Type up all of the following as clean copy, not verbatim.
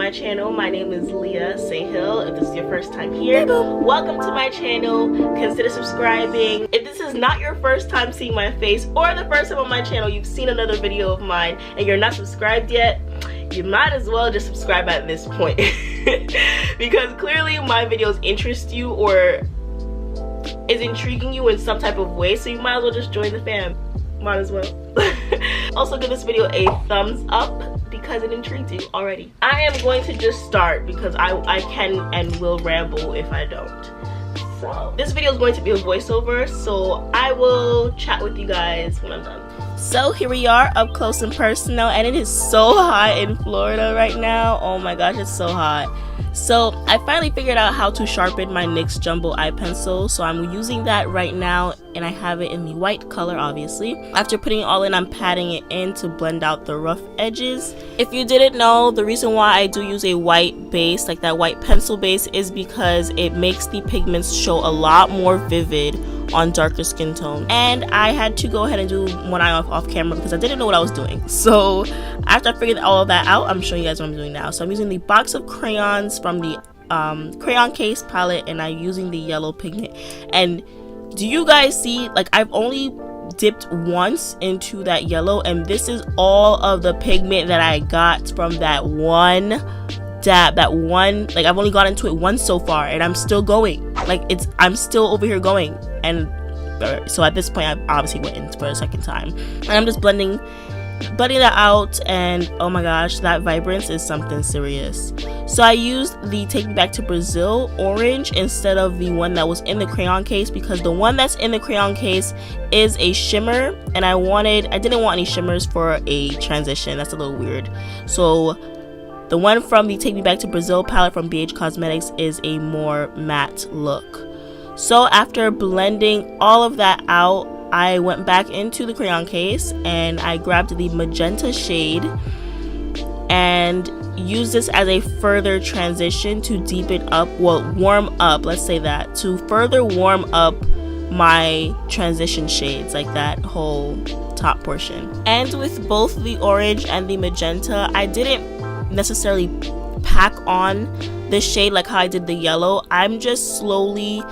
my channel. My name is Liah St. Hill. If this is your first time here, welcome to my channel. Consider subscribing. If this is not your first time seeing my face or the first time on my channel, you've seen another video of mine and you're not subscribed yet, you might as well just subscribe at this point. Because clearly my videos interest you or is intriguing you in some type of way, so you might as well just join the fam. Might as well. Also give this video a thumbs up because it intrigued you already. I am going to just start because I can and will ramble if I don't. So this video is going to be a voiceover, so I will chat with you guys when I'm done. So here we are, up close and personal, and it is so hot in Florida right now. Oh my gosh, it's so hot. So I finally figured out how to sharpen my NYX Jumbo eye pencil, so I'm using that right now, and I have it in the white color obviously. After putting it all in, I'm patting it in to blend out the rough edges. If you didn't know, the reason why I do use a white base, like that white pencil base, is because it makes the pigments show a lot more vivid on darker skin tone. And I had to go ahead and do one eye off camera because I didn't know what I was doing. So after I figured all of that out, I'm showing you guys what I'm doing now. So I'm using the box of crayons from the Crayon case palette, and I'm using the yellow pigment. And do you guys see, like, I've only dipped once into that yellow, and this is all of the pigment that I got from that one dab, that one, like, I've only got into it once so far, and I'm still going, like, I'm still over here going. And so at this point I obviously went in for a second time, and I'm just blending that out, and oh my gosh, that vibrance is something serious. So I used the Take Me Back to Brazil orange instead of the one that was in the crayon case, because the one that's in the crayon case is a shimmer, and I didn't want any shimmers for a transition. That's a little weird. So the one from the Take Me Back to Brazil palette from BH Cosmetics is a more matte look. So after blending all of that out, I went back into the crayon case and I grabbed the magenta shade and used this as a further transition to deepen up, well, warm up, let's say that, to further warm up my transition shades, like that whole top portion. And with both the orange and the magenta, I didn't necessarily pack on the shade like how I did the yellow. I'm just slowly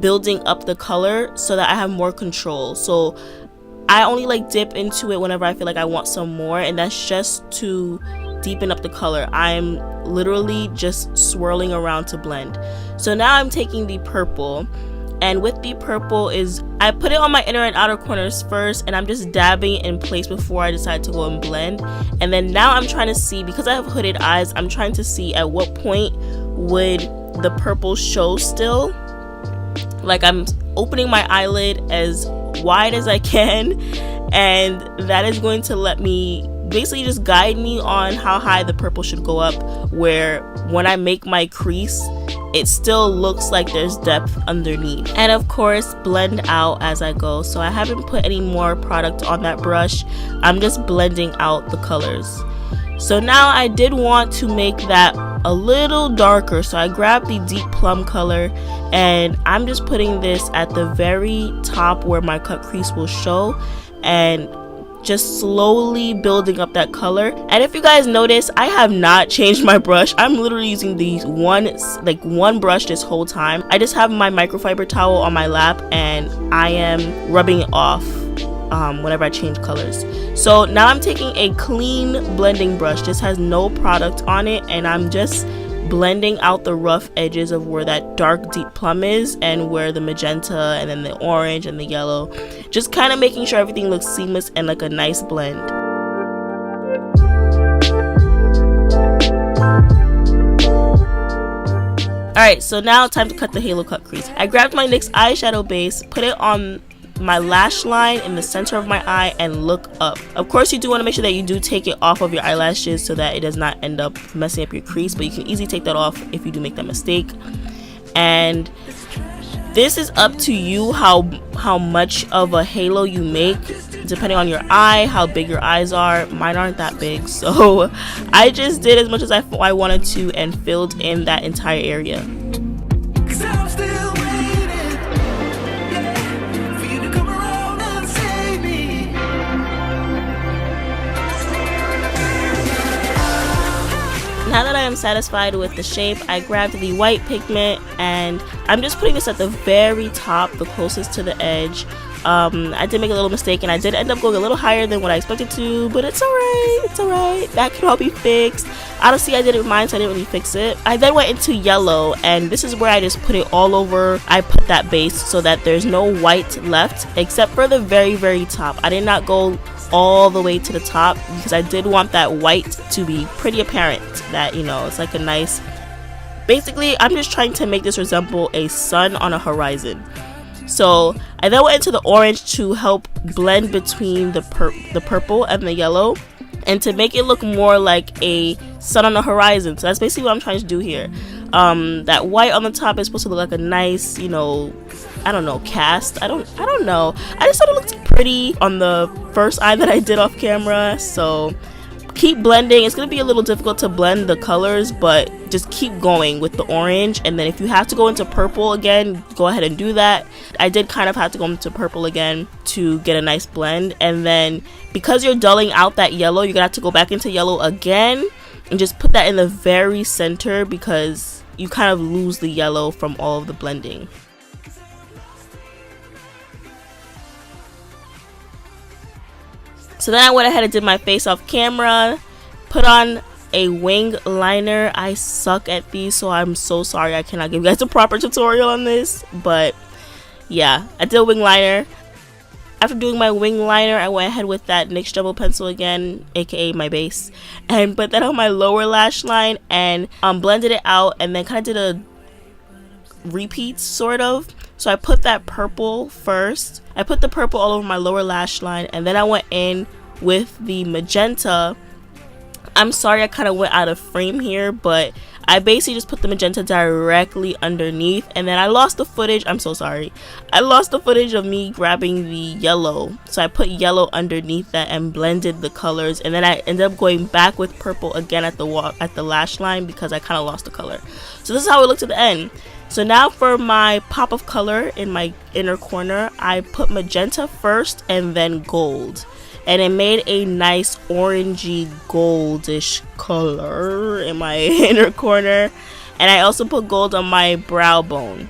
building up the color so that I have more control. So I only like dip into it whenever I feel like I want some more, and that's just to deepen up the color. I'm literally just swirling around to blend. So now I'm taking the purple, and with the purple I put it on my inner and outer corners first, and I'm just dabbing it in place before I decide to go and blend. And then now I'm trying to see, because I have hooded eyes, I'm trying to see at what point would the purple show still. Like, I'm opening my eyelid as wide as I can, and that is going to let me basically just guide me on how high the purple should go up, where when I make my crease it still looks like there's depth underneath. And of course blend out as I go. So I haven't put any more product on that brush, I'm just blending out the colors. So now I did want to make that a little darker, so I grabbed the deep plum color and I'm just putting this at the very top where my cut crease will show, and just slowly building up that color. And if you guys notice, I have not changed my brush. I'm literally using these one brush this whole time. I just have my microfiber towel on my lap and I am rubbing it off whenever I change colors. So now I'm taking a clean blending brush. This has no product on it, and I'm just blending out the rough edges of where that dark deep plum is and where the magenta and then the orange and the yellow, just kind of making sure everything looks seamless and like a nice blend. Alright, so now time to cut the halo cut crease. I grabbed my NYX eyeshadow base, put it on my lash line in the center of my eye, and look up. Of course, you do want to make sure that you do take it off of your eyelashes so that it does not end up messing up your crease, but you can easily take that off if you do make that mistake. And this is up to you how much of a halo you make, depending on your eye, how big your eyes are. Mine aren't that big, so I just did as much as I wanted to and filled in that entire area. Now that I am satisfied with the shape, I grabbed the white pigment and I'm just putting this at the very top, the closest to the edge. I did make a little mistake and I did end up going a little higher than what I expected to, but it's alright, it's alright. That can all be fixed. Honestly, I didn't mind, so I didn't really fix it. I then went into yellow, and this is where I just put it all over. I put that base so that there's no white left except for the very, very top. I did not go all the way to the top because I did want that white to be pretty apparent, that, you know, it's like a nice, basically I'm just trying to make this resemble a sun on a horizon. So I then went into the orange to help blend between the purple and the yellow, and to make it look more like a sun on the horizon. So that's basically what I'm trying to do here. That white on the top is supposed to look like a nice, you know, I don't know, cast. I don't know. I just thought it looked pretty on the first eye that I did off camera. So keep blending. It's gonna be a little difficult to blend the colors, but just keep going with the orange, and then if you have to go into purple again, go ahead and do that. I did kind of have to go into purple again to get a nice blend, and then because you're dulling out that yellow, you're gonna have to go back into yellow again and just put that in the very center because you kind of lose the yellow from all of the blending. So then I went ahead and did my face off camera, put on a wing liner. I suck at these, so I'm so sorry I cannot give you guys a proper tutorial on this, but yeah, I did a wing liner. After doing my wing liner, I went ahead with that NYX Jumbo pencil again, aka my base, and put that on my lower lash line and blended it out, and then kind of did a repeat sort of. So I put that purple first. I put the purple all over my lower lash line, and then I went in with the magenta. I'm sorry I kind of went out of frame here, but I basically just put the magenta directly underneath, and then I lost the footage. I'm so sorry. I lost the footage of me grabbing the yellow. So I put yellow underneath that and blended the colors, and then I ended up going back with purple again at the lash line because I kind of lost the color. So this is how it looked at the end. So now for my pop of color in my inner corner, I put magenta first and then gold. And it made a nice orangey goldish color in my inner corner. And I also put gold on my brow bone.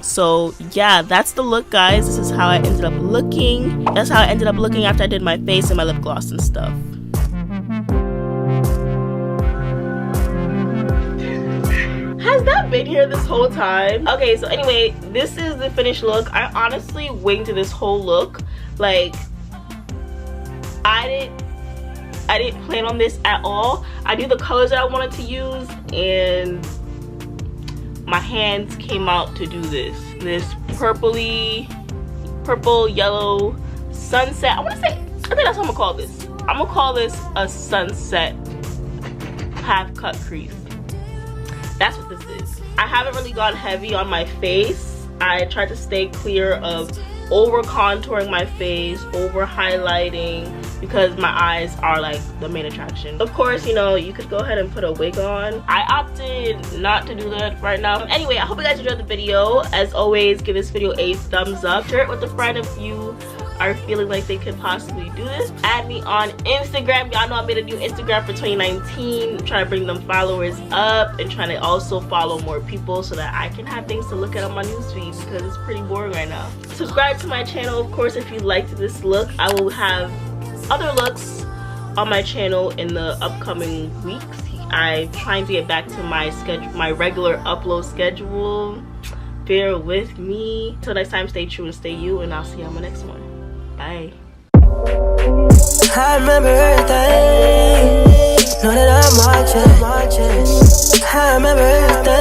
So yeah, that's the look, guys. This is how I ended up looking. That's how I ended up looking after I did my face and my lip gloss and stuff. Has that been here this whole time? Okay, so anyway, this is the finished look. I honestly winged this whole look. Like, I didn't plan on this at all. I knew the colors that I wanted to use, and my hands came out to do this purple yellow sunset. I think that's what I'm gonna call this. I'm gonna call this a sunset half cut crease. That's what this is. I haven't really gone heavy on my face. I tried to stay clear of over contouring my face, over highlighting, because my eyes are like the main attraction. Of course, you know, you could go ahead and put a wig on. I opted not to do that right now. Anyway, I hope you guys enjoyed the video. As always, give this video a thumbs up. Share it with a friend if you are feeling like they could possibly do this. Add me on Instagram. Y'all know I made a new Instagram for 2019. I'm trying to bring them followers up and trying to also follow more people so that I can have things to look at on my newsfeed because it's pretty boring right now. Subscribe to my channel, of course, if you liked this look. I will have other looks on my channel in the upcoming weeks. I'm trying to get back to my schedule, my regular upload schedule. Bear with me. Till next time, stay true and stay you, and I'll see you on my next one. Bye. I remember everything. Know that I'm watching. I remember everything.